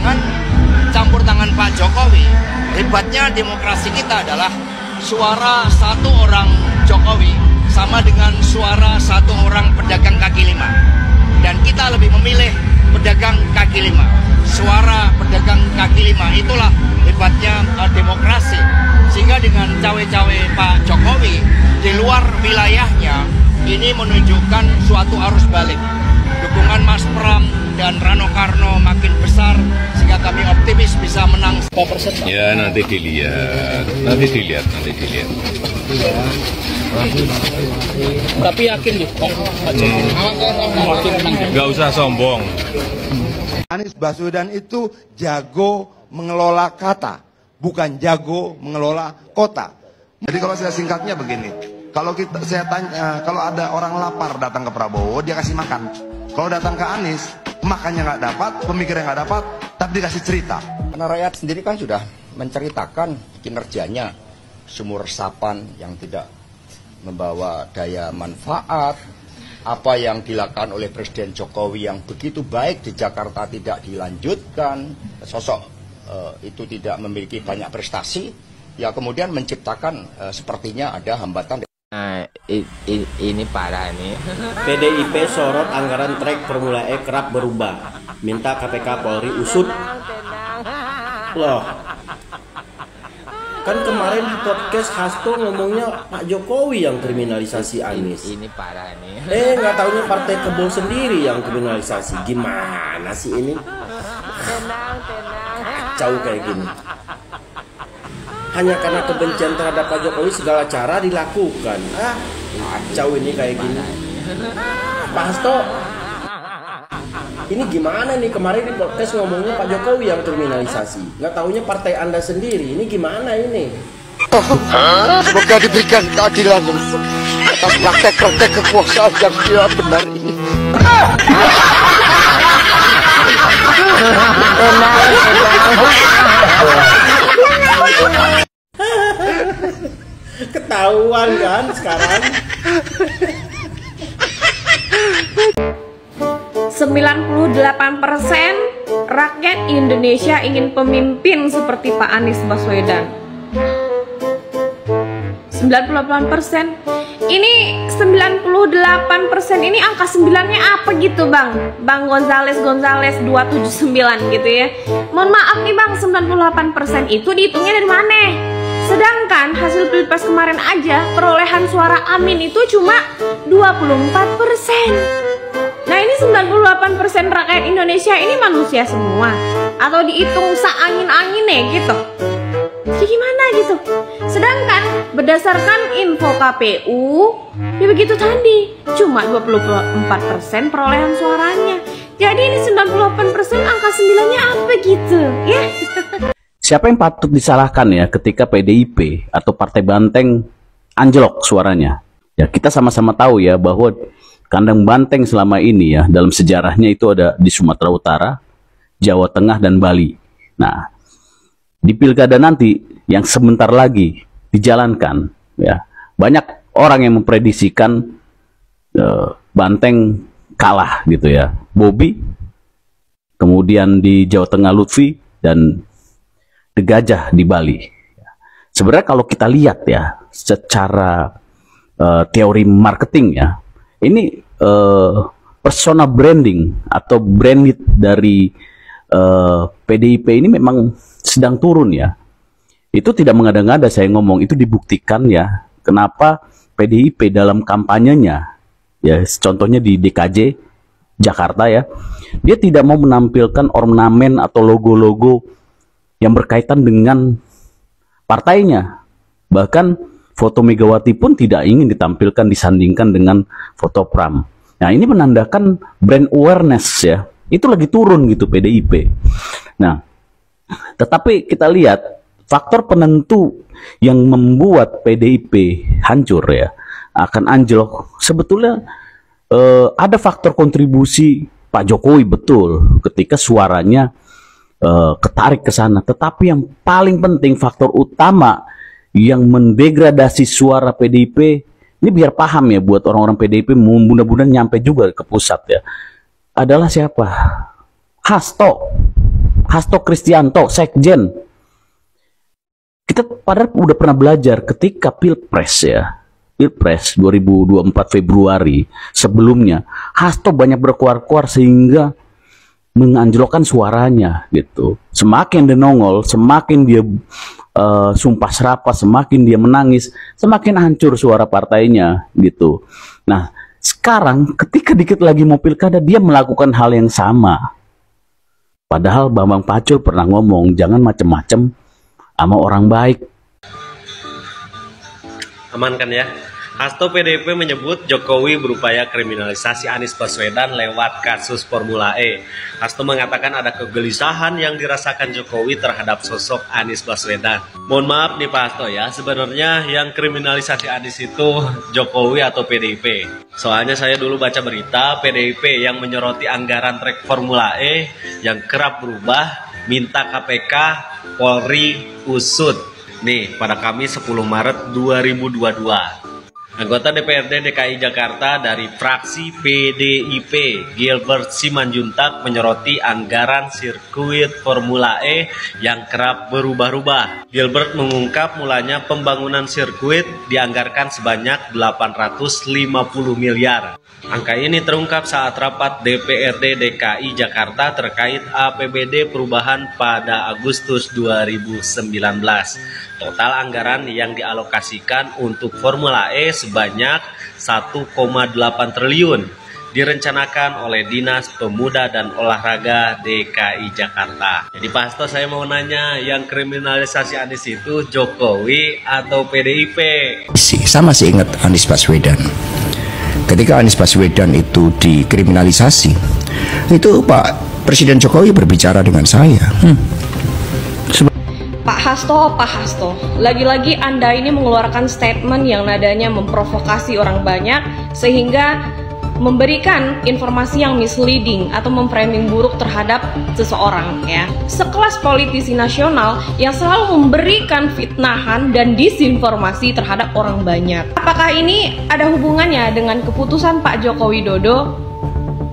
dengan campur tangan Pak Jokowi, hebatnya demokrasi kita adalah suara satu orang Jokowi sama dengan suara satu orang pedagang kaki lima. Dan kita lebih memilih pedagang kaki lima. Suara pedagang kaki lima itulah hebatnya demokrasi. Sehingga dengan cawe-cawe Pak Jokowi di luar wilayahnya, ini menunjukkan suatu arus balik. Dukungan Mas Pram dan Rano Karno makin besar sehingga kami optimis bisa menang. Ya nanti dilihat. Tapi yakin nih Pak Jokowi Nggak usah sombong. Anies Baswedan itu jago mengelola kata, bukan jago mengelola kota. Jadi kalau saya singkatnya begini, saya tanya, kalau ada orang lapar datang ke Prabowo, dia kasih makan. Kalau datang ke Anies, makannya nggak dapat, pemikirannya nggak dapat, tapi dikasih cerita. Karena rakyat sendiri kan sudah menceritakan kinerjanya, sumur resapan yang tidak membawa daya manfaat, apa yang dilakukan oleh Presiden Jokowi yang begitu baik di Jakarta tidak dilanjutkan, sosok itu tidak memiliki banyak prestasi, ya kemudian menciptakan sepertinya ada hambatan. Nah, ini parah nih. PDIP sorot anggaran trek Formula E kerap berubah, minta KPK Polri usut. Loh, kan kemarin di podcast Hasto ngomongnya Pak Jokowi yang kriminalisasi Anies. Ini parah nih. Nggak taunya Partai Kebol sendiri yang kriminalisasi. Gimana sih ini? Kacau kayak gini. Hanya karena kebencian terhadap Pak Jokowi segala cara dilakukan. Kacau ini kayak gini. Pak Hasto, ini gimana nih? Kemarin di podcast ngomongnya Pak Jokowi yang kriminalisasi. Nggak taunya partai Anda sendiri. Ini gimana ini? Semoga diberikan keadilan atas praktek-praktek kekuasaan yang tidak benar ini. Ketahuan kan sekarang. 98% rakyat Indonesia ingin pemimpin seperti Pak Anies Baswedan. 98%. Ini 98% ini angka 9-nya apa gitu Bang Gonzales 279 gitu ya. Mohon maaf nih Bang, 98% itu dihitungnya dari mana? Sedangkan hasil Pilpres kemarin aja perolehan suara Amin itu cuma 24%. Nah ini 98% rakyat Indonesia ini manusia semua atau dihitung seangin-anginnya gitu? Gimana gitu? Sedangkan berdasarkan info KPU ya begitu tadi, cuma 24% perolehan suaranya. Jadi ini 98% angka 9-nya apa gitu ya? Siapa yang patut disalahkan ya ketika PDIP atau Partai Banteng anjlok suaranya? Ya kita sama-sama tahu ya bahwa kandang banteng selama ini ya dalam sejarahnya itu ada di Sumatera Utara, Jawa Tengah dan Bali. Nah, di pilkada nanti yang sebentar lagi dijalankan ya, banyak orang yang memprediksikan Banteng kalah gitu ya. Bobi, kemudian di Jawa Tengah Lutfi dan The Gajah di Bali. Sebenarnya kalau kita lihat ya secara teori marketing ya, ini persona branding atau branded dari PDIP ini memang sedang turun ya. Itu tidak mengada-ngada saya ngomong, itu dibuktikan ya. Kenapa PDIP dalam kampanyenya ya, contohnya di DKJ Jakarta ya, dia tidak mau menampilkan ornamen atau logo-logo yang berkaitan dengan partainya. Bahkan foto Megawati pun tidak ingin ditampilkan, disandingkan dengan foto Pram. Nah ini menandakan brand awareness ya, itu lagi turun gitu PDIP. Nah tetapi kita lihat faktor penentu yang membuat PDIP hancur ya, akan anjlok, sebetulnya ada faktor kontribusi Pak Jokowi betul ketika suaranya ketarik ke sana. Tetapi yang paling penting, faktor utama yang mendegradasi suara PDIP, ini biar paham ya buat orang-orang PDIP, mudah-mudahan nyampe juga ke pusat ya, adalah siapa? Hasto. Hasto Kristianto, Sekjen. Kita padahal udah pernah belajar ketika Pilpres ya. Pilpres 2024 Februari sebelumnya, Hasto banyak berkuar-kuar sehingga menganjlokkan suaranya gitu. Semakin dia nongol, semakin dia sumpah serapah, semakin dia menangis, semakin hancur suara partainya gitu. Nah, sekarang ketika dikit lagi mau pilkada, dia melakukan hal yang sama. Padahal Bambang Pacul pernah ngomong, jangan macem-macem sama orang baik. Aman kan ya? Hasto PDIP menyebut Jokowi berupaya kriminalisasi Anies Baswedan lewat kasus Formula E. Hasto mengatakan ada kegelisahan yang dirasakan Jokowi terhadap sosok Anies Baswedan. Mohon maaf nih Pak Hasto ya, sebenarnya yang kriminalisasi Anies itu Jokowi atau PDIP? Soalnya saya dulu baca berita PDIP yang menyoroti anggaran trek Formula E yang kerap berubah, minta KPK, Polri usut. Nih, pada Kamis 10 Maret 2022. Anggota DPRD DKI Jakarta dari fraksi PDIP, Gilbert Simanjuntak, menyoroti anggaran sirkuit Formula E yang kerap berubah-ubah. Gilbert mengungkap mulanya pembangunan sirkuit dianggarkan sebanyak 850 miliar. Angka ini terungkap saat rapat DPRD DKI Jakarta terkait APBD perubahan pada Agustus 2019. Total anggaran yang dialokasikan untuk Formula E sebanyak 1,8 triliun direncanakan oleh Dinas Pemuda dan Olahraga DKI Jakarta. Jadi Pak Hasto, saya mau nanya, yang kriminalisasi Anies itu Jokowi atau PDIP? Sama sih ingat Anies Baswedan. Ketika Anies Baswedan itu dikriminalisasi, itu Pak Presiden Jokowi berbicara dengan saya. Pak Hasto, lagi-lagi Anda ini mengeluarkan statement yang nadanya memprovokasi orang banyak sehingga memberikan informasi yang misleading atau memframing buruk terhadap seseorang ya. Sekelas politisi nasional yang selalu memberikan fitnahan dan disinformasi terhadap orang banyak. Apakah ini ada hubungannya dengan keputusan Pak Joko Widodo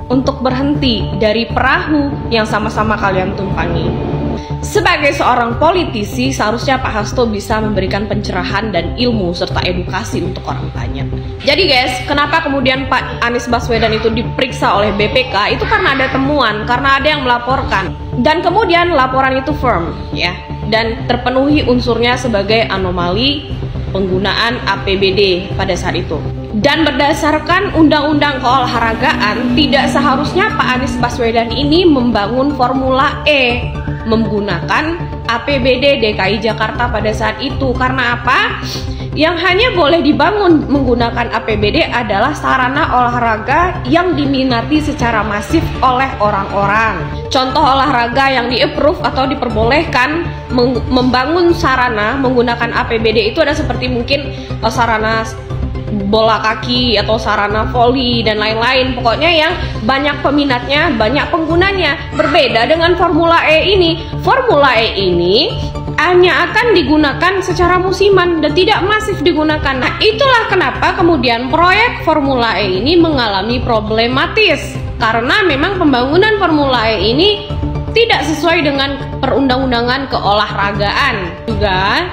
untuk berhenti dari perahu yang sama-sama kalian tumpangi? Sebagai seorang politisi, seharusnya Pak Hasto bisa memberikan pencerahan dan ilmu serta edukasi untuk orang banyak. Jadi guys, kenapa kemudian Pak Anies Baswedan itu diperiksa oleh BPK? Itu karena ada temuan, karena ada yang melaporkan. Dan kemudian laporan itu firm ya, dan terpenuhi unsurnya sebagai anomali penggunaan APBD pada saat itu. Dan berdasarkan Undang-Undang Keolahragaan, tidak seharusnya Pak Anies Baswedan ini membangun Formula E menggunakan APBD DKI Jakarta pada saat itu. Karena apa? Yang hanya boleh dibangun menggunakan APBD adalah sarana olahraga yang diminati secara masif oleh orang-orang. Contoh olahraga yang di-approve atau diperbolehkan membangun sarana menggunakan APBD itu ada seperti mungkin sarana bola kaki atau sarana voli dan lain-lain. Pokoknya yang banyak peminatnya, banyak penggunanya. Berbeda dengan Formula E ini. Formula E ini hanya akan digunakan secara musiman dan tidak masif digunakan. Nah, itulah kenapa kemudian proyek Formula E ini mengalami problematis. Karena memang pembangunan Formula E ini tidak sesuai dengan perundang-undangan keolahragaan. Juga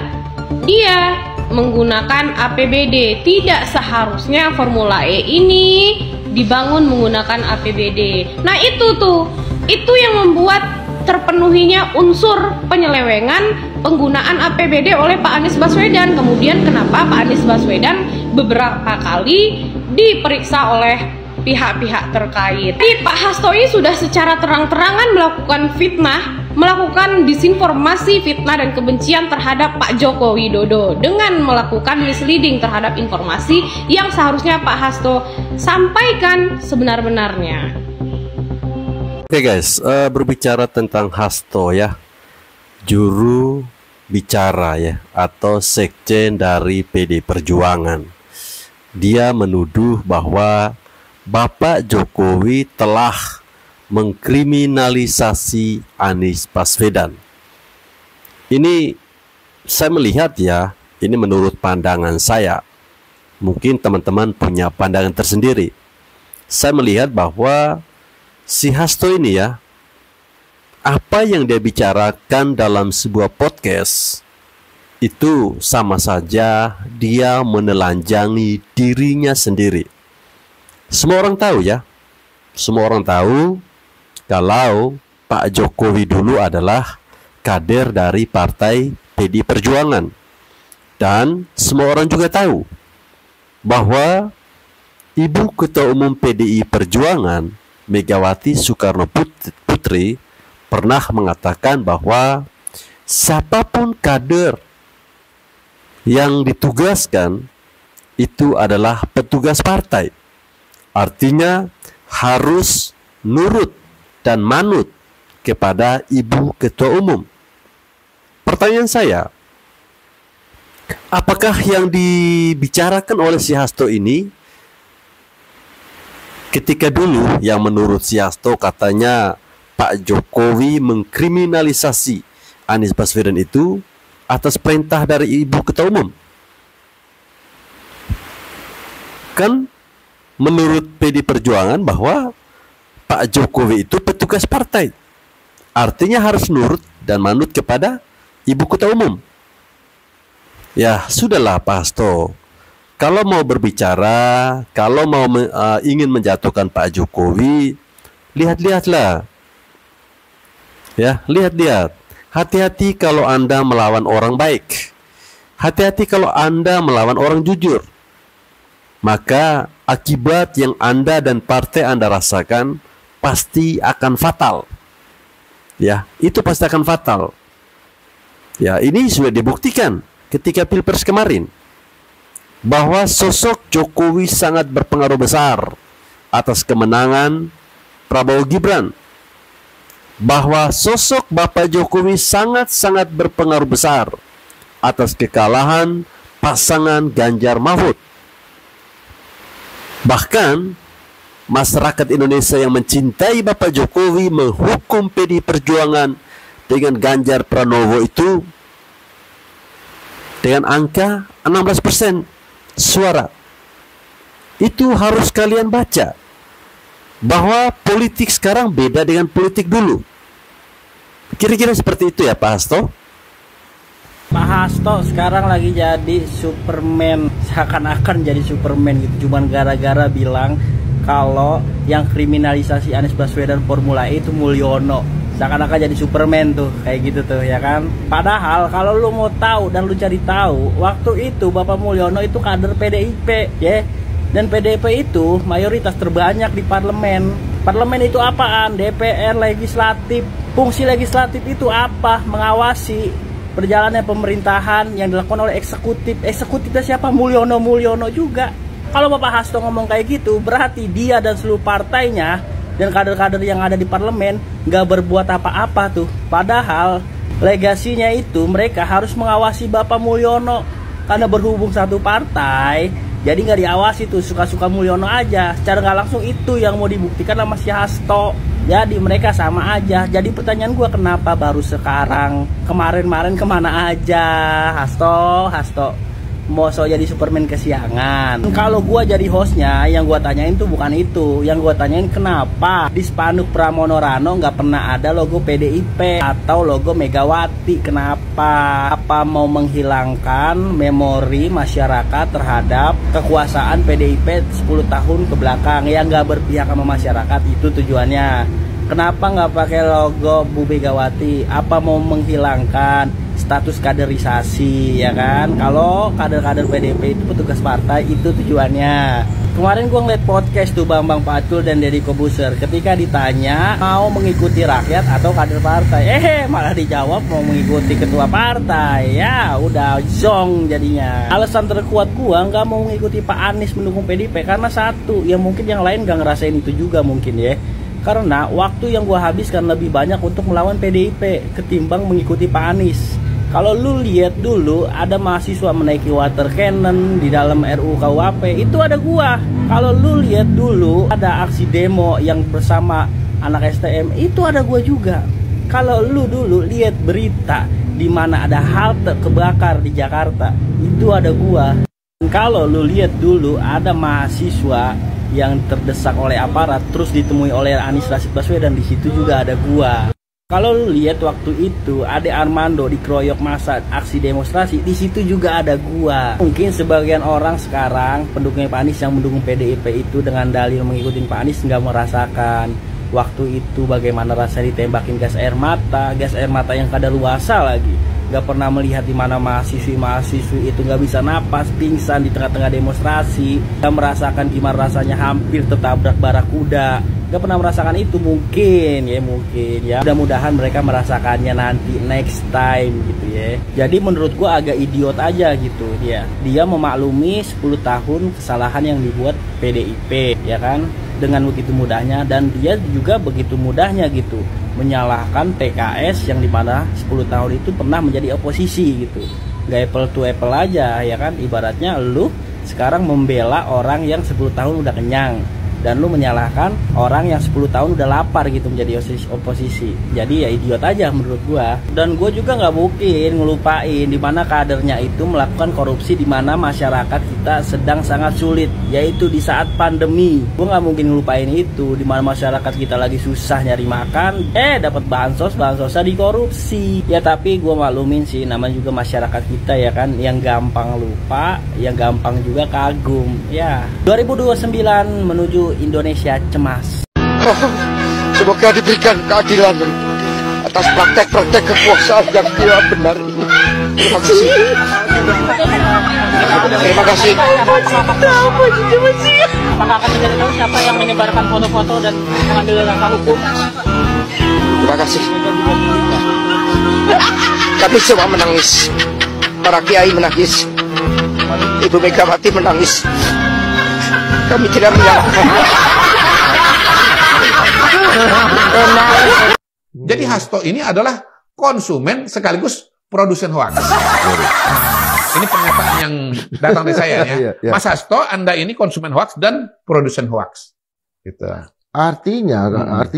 dia menggunakan APBD. Tidak seharusnya Formula E ini dibangun menggunakan APBD. Nah itu yang membuat terpenuhinya unsur penyelewengan penggunaan APBD oleh Pak Anies Baswedan. Kemudian kenapa Pak Anies Baswedan beberapa kali diperiksa oleh pihak-pihak terkait. Jadi Pak Hasto ini sudah secara terang-terangan melakukan fitnah, melakukan disinformasi, fitnah dan kebencian terhadap Pak Joko Widodo dengan melakukan misleading terhadap informasi yang seharusnya Pak Hasto sampaikan sebenar-benarnya. Oke guys, berbicara tentang Hasto ya, juru bicara ya atau sekjen dari PD Perjuangan, dia menuduh bahwa Bapak Jokowi telah mengkriminalisasi Anies Baswedan. Ini saya melihat ya, ini menurut pandangan saya. Mungkin teman-teman punya pandangan tersendiri. Saya melihat bahwa si Hasto ini ya apa yang dia bicarakan dalam sebuah podcast itu sama saja dia menelanjangi dirinya sendiri. Semua orang tahu ya, semua orang tahu kalau Pak Jokowi dulu adalah kader dari Partai PDI Perjuangan. Dan semua orang juga tahu bahwa Ibu Ketua Umum PDI Perjuangan Megawati Soekarno Putri pernah mengatakan bahwa siapapun kader yang ditugaskan itu adalah petugas partai. Artinya harus nurut dan manut kepada Ibu Ketua Umum. Pertanyaan saya, apakah yang dibicarakan oleh si Hasto ini ketika dulu yang menurut si Hasto katanya Pak Jokowi mengkriminalisasi Anies Baswedan itu atas perintah dari Ibu Ketua Umum? Kan menurut PDI Perjuangan bahwa Pak Jokowi itu petugas partai. Artinya harus nurut dan manut kepada Ibu Ketua Umum. Ya, sudahlah Pak Hasto. Kalau mau berbicara, kalau mau ingin menjatuhkan Pak Jokowi, lihat-lihatlah. Ya, lihat-lihat. Hati-hati kalau Anda melawan orang baik. Hati-hati kalau Anda melawan orang jujur. Maka akibat yang Anda dan partai Anda rasakan pasti akan fatal. Ya, itu pasti akan fatal. Ya, ini sudah dibuktikan ketika Pilpres kemarin bahwa sosok Jokowi sangat berpengaruh besar atas kemenangan Prabowo Gibran. Bahwa sosok Bapak Jokowi sangat-sangat berpengaruh besar atas kekalahan pasangan Ganjar Mahfud. Bahkan masyarakat Indonesia yang mencintai Bapak Jokowi menghukum PDI Perjuangan dengan Ganjar Pranowo itu dengan angka 16% suara. Itu harus kalian baca bahwa politik sekarang beda dengan politik dulu. Kira-kira seperti itu ya Pak Hasto? Pak Hasto sekarang lagi jadi Superman, seakan-akan jadi Superman gitu, cuman gara-gara bilang kalau yang kriminalisasi Anies Baswedan Formula E itu Mulyono. Seakan-akan jadi Superman tuh, kayak gitu tuh ya kan. Padahal kalau lu mau tahu dan lu cari tahu, waktu itu Bapak Mulyono itu kader PDIP ya. Dan PDIP itu mayoritas terbanyak di parlemen. Parlemen itu apaan? DPR, legislatif. Fungsi legislatif itu apa? Mengawasi perjalanan pemerintahan yang dilakukan oleh eksekutif. Eksekutifnya siapa? Mulyono juga. Kalau Bapak Hasto ngomong kayak gitu, berarti dia dan seluruh partainya dan kader-kader yang ada di parlemen nggak berbuat apa-apa tuh. Padahal legasinya itu mereka harus mengawasi Bapak Mulyono. Karena berhubung satu partai, jadi nggak diawasi tuh, suka-suka Mulyono aja. Secara nggak langsung itu yang mau dibuktikan sama si Hasto. Jadi mereka sama aja. Jadi pertanyaan gue, kenapa baru sekarang? Kemarin-kemarin kemana aja? Hasto mau so jadi Superman kesiangan. Kalau gue jadi hostnya, yang gue tanyain tuh bukan itu. Yang gue tanyain kenapa di spanduk Pramono Rano nggak pernah ada logo PDIP atau logo Megawati. Kenapa? Apa mau menghilangkan memori masyarakat terhadap kekuasaan PDIP 10 tahun ke belakang yang nggak berpihak sama masyarakat? Itu tujuannya. Kenapa nggak pakai logo Bu Megawati? Apa mau menghilangkan status kaderisasi ya kan? Kalau kader-kader PDIP itu petugas partai, itu tujuannya. Kemarin gue ngeliat podcast tuh Bambang Pacul dan Deddy Kobuser, ketika ditanya mau mengikuti rakyat atau kader partai, malah dijawab mau mengikuti ketua partai. Ya udah zong jadinya. Alasan terkuat gue nggak mau mengikuti Pak Anies mendukung PDIP karena satu, ya mungkin yang lain nggak ngerasain itu juga mungkin ya. Karena waktu yang gue habiskan lebih banyak untuk melawan PDIP ketimbang mengikuti Pak Anies. Kalau lu lihat dulu ada mahasiswa menaiki water cannon di dalam RUU KUHP, itu ada gua. Kalau lu lihat dulu ada aksi demo yang bersama anak STM, itu ada gua juga. Kalau lu dulu lihat berita di mana ada halte kebakar di Jakarta, itu ada gua. Kalau lu lihat dulu ada mahasiswa yang terdesak oleh aparat terus ditemui oleh Anies Rashid Baswedan, di situ juga ada gua. Kalau lu lihat waktu itu Ade Armando dikeroyok masa aksi demonstrasi, di situ juga ada gua. Mungkin sebagian orang sekarang pendukungnya Pak Anies yang mendukung PDIP itu dengan dalil mengikuti Pak Anies nggak merasakan waktu itu bagaimana rasanya ditembakin gas air mata yang kadaluarsa lagi. Nggak pernah melihat di mana mahasiswi itu nggak bisa napas, pingsan di tengah-tengah demonstrasi, nggak merasakan gimana rasanya hampir tertabrak barakuda. Gak pernah merasakan itu, mungkin ya mudah-mudahan mereka merasakannya nanti next time gitu ya. Jadi menurut gua agak idiot aja gitu dia memaklumi 10 tahun kesalahan yang dibuat PDIP ya kan, dengan begitu mudahnya, dan dia juga begitu mudahnya gitu menyalahkan PKS yang dimana 10 tahun itu pernah menjadi oposisi gitu. Gak apple to apple aja ya kan, ibaratnya lu sekarang membela orang yang 10 tahun udah kenyang dan lu menyalahkan orang yang 10 tahun udah lapar gitu menjadi oposisi. Jadi ya idiot aja menurut gua. Dan gua juga nggak mungkin ngelupain di mana kadernya itu melakukan korupsi di mana masyarakat kita sedang sangat sulit, yaitu di saat pandemi. Gua nggak mungkin ngelupain itu, di mana masyarakat kita lagi susah nyari makan, dapat bansosnya dikorupsi. Ya tapi gua maklumin sih, namanya juga masyarakat kita ya kan, yang gampang lupa, yang gampang juga kagum. Ya, 2029 menuju Indonesia cemas. Semoga diberikan keadilan atas praktek-praktek kekuasaan yang tidak benar ini. Terima kasih. Terima kasih. Apakah akan dicari tahu siapa yang menyebarkan foto-foto dan mengambil langkah hukum? Terima kasih. Kami semua menangis. Para kiai menangis. Ibu Megawati menangis. Kami tidak menyalahkan. Jadi Hasto ini adalah konsumen sekaligus produsen hoax. Ini pernyataan yang datang dari saya ya. Mas Hasto, Anda ini konsumen hoax dan produsen hoax. Gitu. Artinya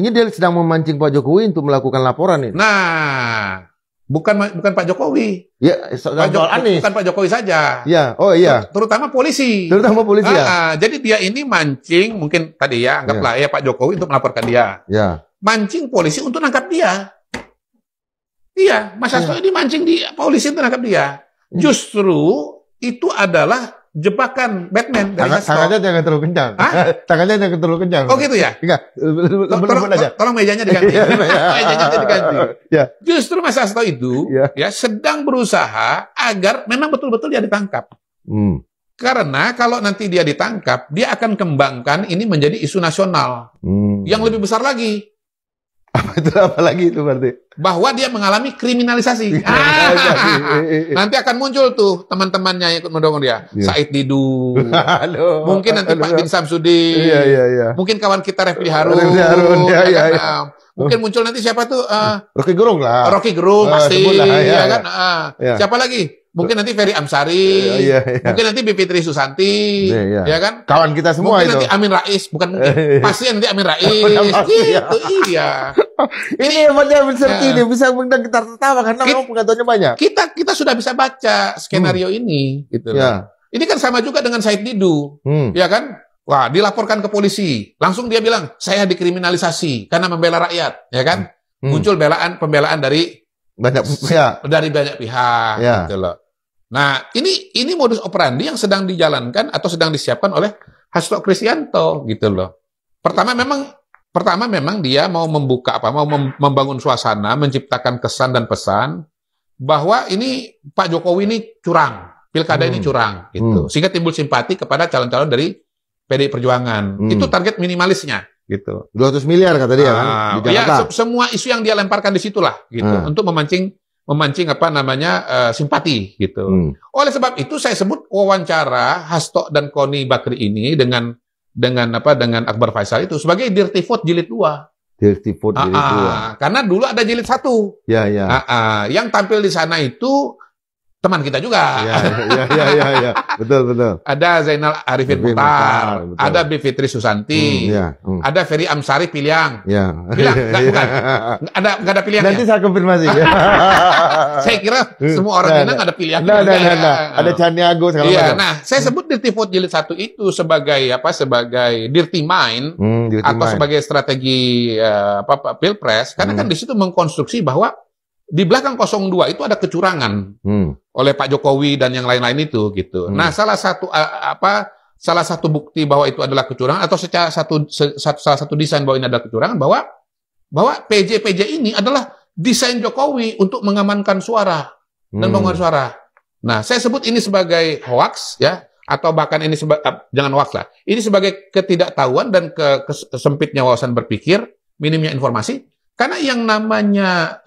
dia sedang memancing Pak Jokowi untuk melakukan laporan ini. Nah, bukan Pak Jokowi. Ya, bukan Pak Jokowi saja. Ya, oh iya. Terutama polisi. Ya. Jadi dia ini mancing, mungkin tadi ya, anggaplah ya Pak Jokowi untuk melaporkan dia. Ya. Mancing polisi untuk nangkap dia. Iya, Mas Hasto ini mancing di polisi untuk nangkap dia. Justru itu adalah jebakan Batman dari Hasto. Tangannya jangan terlalu kencang. Tangannya jangan terlalu kencang. Oh gitu ya? Enggak. Tolong mejanya diganti. Mejanya diganti. Ya. Justru Mas Hasto itu ya sedang berusaha agar memang betul-betul dia ditangkap. Karena kalau nanti dia ditangkap, dia akan kembangkan ini menjadi isu nasional yang lebih besar lagi. Apa lagi itu berarti? Bahwa dia mengalami kriminalisasi. Nanti akan muncul tuh teman-temannya yang ikut mendukung dia. Said Didu. Mungkin nanti Pak Din Samsudin. Mungkin kawan kita Refli Harun. Mungkin muncul nanti siapa tuh? Rocky Gerung lah. Rocky Gerung pasti. Kan? Siapa lagi? Mungkin nanti Ferry Amsari, mungkin nanti Bivitri Susanti, ya kan? Kawan kita semua mungkin itu. Nanti Amin Rais, bukan mungkin. Pasti nanti Amin Rais. Gitu, iya. Ini hebatnya ini bisa mengundang kita tertawa karena memang pengetahuannya banyak. Kita sudah bisa baca skenario ini, gitu. Ini kan sama juga dengan Said Didu, ya kan? Wah, dilaporkan ke polisi, langsung dia bilang saya dikriminalisasi karena membela rakyat, ya kan? Muncul pembelaan dari banyak pihak, gitu loh. Nah, ini modus operandi yang sedang dijalankan atau sedang disiapkan oleh Hasto Kristianto, gitu loh. Pertama memang dia mau membuka mau membangun suasana, menciptakan kesan dan pesan bahwa ini Pak Jokowi ini curang, pilkada ini curang, gitu. Sehingga timbul simpati kepada calon-calon dari PDI Perjuangan. Itu target minimalisnya. Gitu. 200 miliar kata dia kan di Jakarta. Ya, semua isu yang dia lemparkan di situlah gitu untuk memancing simpati gitu. Oleh sebab itu saya sebut wawancara Hasto dan Koni Bakri ini dengan Akbar Faisal itu sebagai Dirty Vote jilid 2. Dirty Vote jilid 2. Karena dulu ada jilid 1. Ya. Yang tampil di sana itu teman kita juga. Iya. Betul. Ada Zainal Arifin Mukhtar, ada Bivitri Susanti, ada Ferry Amsari Piliang. Piliang, bukan. Nggak ada pilihan. Nanti saya konfirmasi. Saya kira semua orang Minang ada pilihan. Ada Caniago segala macam. Nah, saya sebut Dirty Vote Jilid 1 itu sebagai sebagai dirty mind atau sebagai strategi Pilpres, karena kan di situ mengkonstruksi bahwa di belakang 02 itu ada kecurangan oleh Pak Jokowi dan yang lain-lain itu gitu. Nah, salah satu bukti bahwa itu adalah kecurangan atau salah satu desain bahwa ini adalah kecurangan, bahwa PJ ini adalah desain Jokowi untuk mengamankan suara dan penguatan suara. Nah, saya sebut ini sebagai hoax ya, atau bahkan ini jangan hoax lah. Ini sebagai ketidaktahuan dan kesempitnya wawasan berpikir, minimnya informasi. Karena yang namanya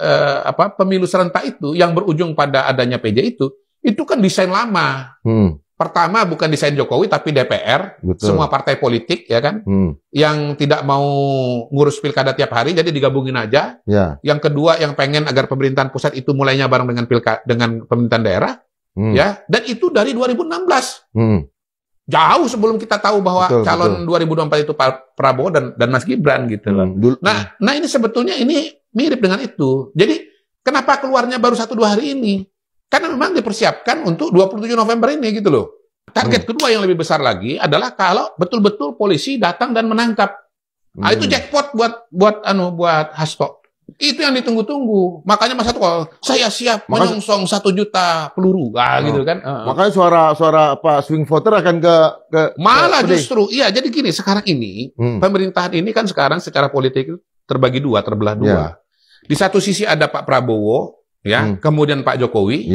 pemilu serentak itu yang berujung pada adanya PJ itu kan desain lama. Pertama bukan desain Jokowi tapi DPR, semua partai politik ya kan, yang tidak mau ngurus pilkada tiap hari jadi digabungin aja. Yang kedua yang pengen agar pemerintahan pusat itu mulainya bareng dengan pemerintahan daerah, ya. Dan itu dari 2016. Jauh sebelum kita tahu bahwa calon 2024 itu Pak Prabowo dan Mas Gibran gitu loh. Nah ini sebetulnya ini mirip dengan itu. Jadi kenapa keluarnya baru 1-2 hari ini? Karena memang dipersiapkan untuk 27 November ini gitu loh. Target kedua yang lebih besar lagi adalah kalau betul-betul polisi datang dan menangkap. Nah, itu jackpot buat Hasto. Itu yang ditunggu-tunggu. Makanya Mas Hasto, saya siap menyongsong 1 juta peluru. Gitu kan. Makanya suara swing voter akan ke malah justru. Iya, jadi gini, sekarang ini pemerintahan ini kan sekarang secara politik terbagi dua, terbelah dua. Di satu sisi ada Pak Prabowo, ya, kemudian Pak Jokowi,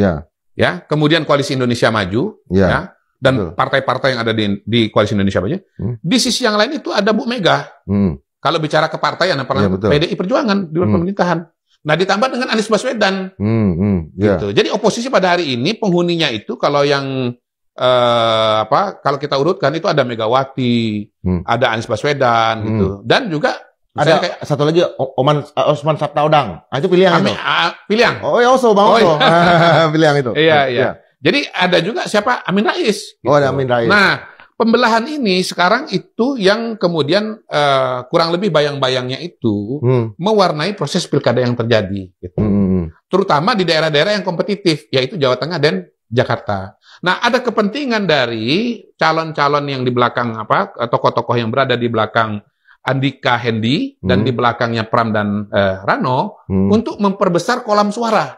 ya, kemudian Koalisi Indonesia Maju, ya, dan partai-partai yang ada di Koalisi Indonesia Maju. Di sisi yang lain itu ada Bu Mega. Kalau bicara kepartaian, PDI Perjuangan di luar pemerintahan. Nah, ditambah dengan Anies Baswedan. Gitu. Jadi oposisi pada hari ini penghuninya itu kalau yang kalau kita urutkan itu ada Megawati, ada Anies Baswedan gitu. Dan juga ada satu lagi Osman Sabtaodang. Nah, itu pilihan itu. Pilihan. Oh ya, pilihan itu. Iya. Jadi ada juga siapa? Amin Rais. Gitu. Ada Amin Rais. Nah, pembelahan ini sekarang itu yang kemudian kurang lebih bayang-bayangnya itu mewarnai proses pilkada yang terjadi. Gitu. Terutama di daerah-daerah yang kompetitif, yaitu Jawa Tengah dan Jakarta. Nah, ada kepentingan dari calon-calon yang di belakang tokoh-tokoh yang berada di belakang Andika Hendi dan di belakangnya Pram dan Rano untuk memperbesar kolam suara.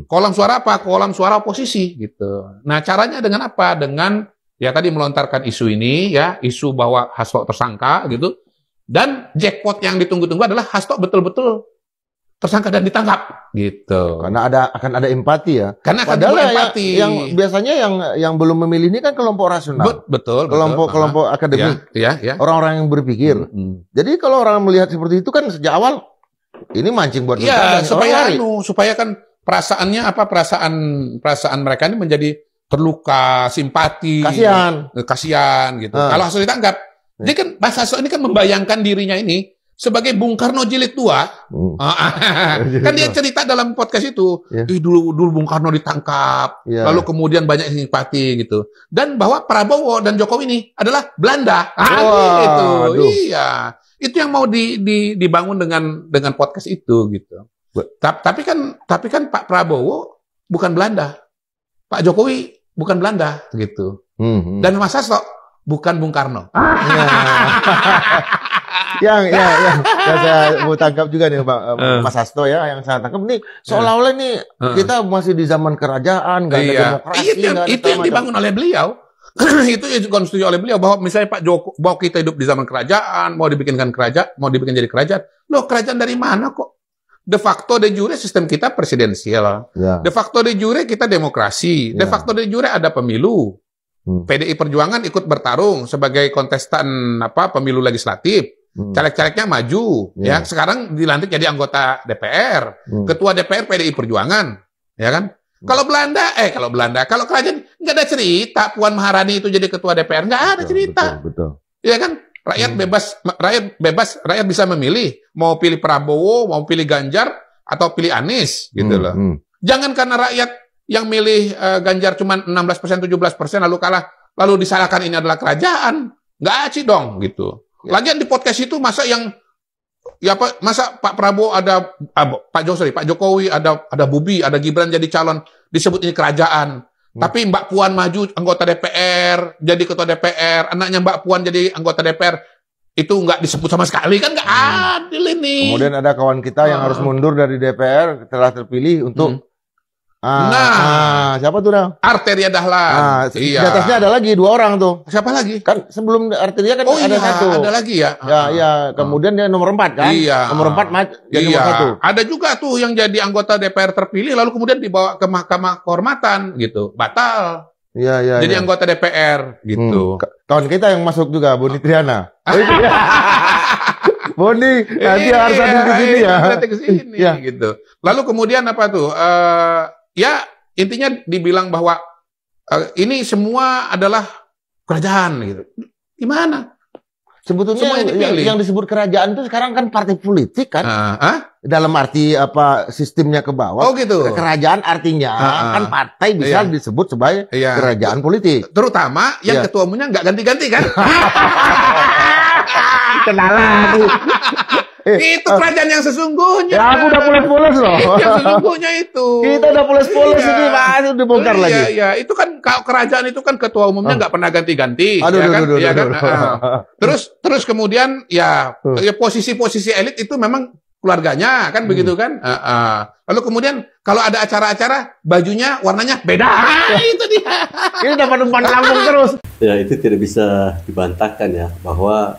Kolam suara apa? Kolam suara oposisi gitu. Nah, caranya dengan apa? Dengan ya tadi melontarkan isu ini, ya, isu bahwa Hasto tersangka gitu. Dan jackpot yang ditunggu-tunggu adalah Hasto betul-betul tersangka dan ditangkap gitu. Karena akan ada empati ya. Karena akan ada empati. Yang biasanya yang belum memilih ini kan kelompok rasional. Betul. Kelompok akademik. Ya. Orang-orang yang berpikir. Jadi kalau orang melihat seperti itu kan sejak awal ini mancing buat mereka. Supaya kan perasaannya perasaan mereka ini menjadi terluka, simpati, kasihan gitu. Kalau Hasto ditangkap, dia kan Hasto ini kan membayangkan dirinya ini sebagai Bung Karno jilid 2. Kan dia cerita dalam podcast itu, dulu Bung Karno ditangkap, lalu kemudian banyak simpati gitu. Dan bahwa Prabowo dan Jokowi ini adalah Belanda. Gitu. Iya. Itu yang mau dibangun dengan podcast itu gitu. Tapi kan Pak Prabowo bukan Belanda. Pak Jokowi bukan Belanda gitu. Dan Mas Hasto bukan Bung Karno. yang saya mau tangkap juga nih Pak Mas Hasto ya, yang saya tangkap nih seolah-olah nih kita masih di zaman kerajaan, nggak ada demokrasi. Itu yang dibangun oleh beliau. Itu yang dikonstruksi oleh beliau bahwa misalnya Pak Joko, bahwa kita hidup di zaman kerajaan, mau dibikin jadi kerajaan. Loh, kerajaan dari mana kok? De facto de jure sistem kita presidensial. De facto de jure kita demokrasi. De facto de jure ada pemilu. PDI Perjuangan ikut bertarung sebagai kontestan pemilu legislatif. Caleg-calegnya maju, ya. Sekarang dilantik jadi anggota DPR. Ketua DPR PDI Perjuangan, ya kan? Kalau kerajaan nggak ada cerita Puan Maharani itu jadi ketua DPR, nggak ada cerita. Betul. Ya kan? Rakyat bebas, rakyat bisa memilih mau pilih Prabowo, mau pilih Ganjar atau pilih Anies gitu loh. Jangan karena rakyat yang milih Ganjar cuma 16%, 17%, lalu kalah, lalu disalahkan ini adalah kerajaan. Nggak aci dong, gitu. Lagian di podcast itu masa masa Pak Prabowo ada, Pak Jokowi ada Bobi, ada Gibran jadi calon, disebut ini kerajaan. Tapi Mbak Puan maju anggota DPR, jadi ketua DPR, anaknya Mbak Puan jadi anggota DPR, itu nggak disebut sama sekali, kan nggak adil ini. Kemudian ada kawan kita yang harus mundur dari DPR setelah terpilih untuk siapa tuh, Dang? Arteria Dahlan. Di atasnya ada lagi 2 orang tuh. Siapa lagi? Kan sebelum Arteria kan ada satu. Ada lagi ya. Ya, kemudian dia nomor 4 kan? Iya. Nomor 4 jadi nomor 1. Ada juga tuh yang jadi anggota DPR terpilih lalu kemudian dibawa ke Mahkamah Kehormatan gitu. Batal. Iya. Jadi anggota DPR gitu. Kawan kita yang masuk juga, Boni Triana. Boni, nanti harus ada di sini ya. Nanti ke sini gitu. Lalu kemudian apa tuh? Ya intinya dibilang bahwa ini semua adalah kerajaan gitu. Gimana? Sebetulnya yang disebut kerajaan itu sekarang kan partai politik kan? Dalam arti apa sistemnya ke bawah. Oh gitu. Kerajaan artinya kan partai bisa disebut sebagai kerajaan politik. Terutama yang ketua umumnya nggak ganti-ganti kan? Kenalan. Itu kerajaan yang sesungguhnya. Ya aku udah pulas-pulas loh. Yang sesungguhnya itu. Kita udah pulas-pulas ini Mas, udah bongkar lagi. Iya, itu kan kerajaan itu kan ketua umumnya nggak pernah ganti-ganti. Terus kemudian posisi-posisi elit itu memang keluarganya kan begitu kan. Lalu kemudian kalau ada acara-acara bajunya warnanya beda. Itu dia. Ini dapat umpan lambung terus. Ya itu tidak bisa dibantahkan ya bahwa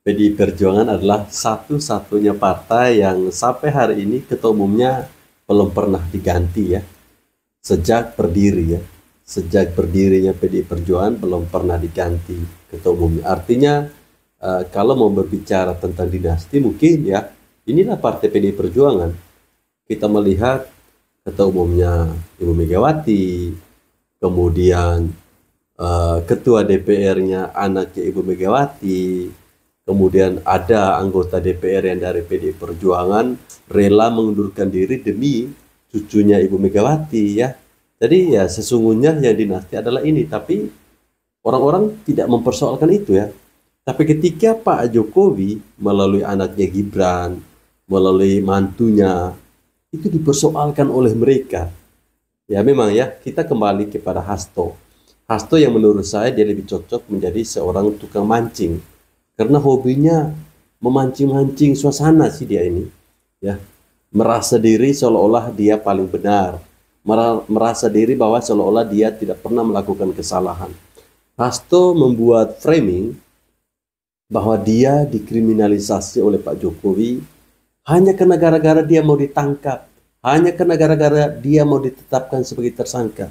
PDI Perjuangan adalah satu-satunya partai yang sampai hari ini ketua umumnya belum pernah diganti ya. Sejak berdiri ya. Sejak berdirinya PDI Perjuangan belum pernah diganti ketua umumnya. Artinya kalau mau berbicara tentang dinasti mungkin ya inilah partai PDI Perjuangan. Kita melihat ketua umumnya Ibu Megawati, kemudian ketua DPR-nya anaknya Ibu Megawati, kemudian ada anggota DPR yang dari PDI Perjuangan rela mengundurkan diri demi cucunya Ibu Megawati ya. Jadi ya sesungguhnya yang dinasti adalah ini, tapi orang-orang tidak mempersoalkan itu ya. Tapi ketika Pak Jokowi melalui anaknya Gibran, melalui mantunya, itu dipersoalkan oleh mereka. Ya memang ya, kita kembali kepada Hasto. Hasto yang menurut saya dia lebih cocok menjadi seorang tukang mancing. Karena hobinya memancing-mancing suasana sih dia ini. Ya, merasa diri seolah-olah dia paling benar. Merasa diri bahwa seolah-olah dia tidak pernah melakukan kesalahan. Hasto membuat framing bahwa dia dikriminalisasi oleh Pak Jokowi hanya karena gara-gara dia mau ditangkap, hanya karena gara-gara dia mau ditetapkan sebagai tersangka.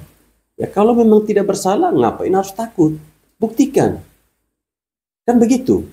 Ya kalau memang tidak bersalah, ngapain harus takut? Buktikan. Kan begitu.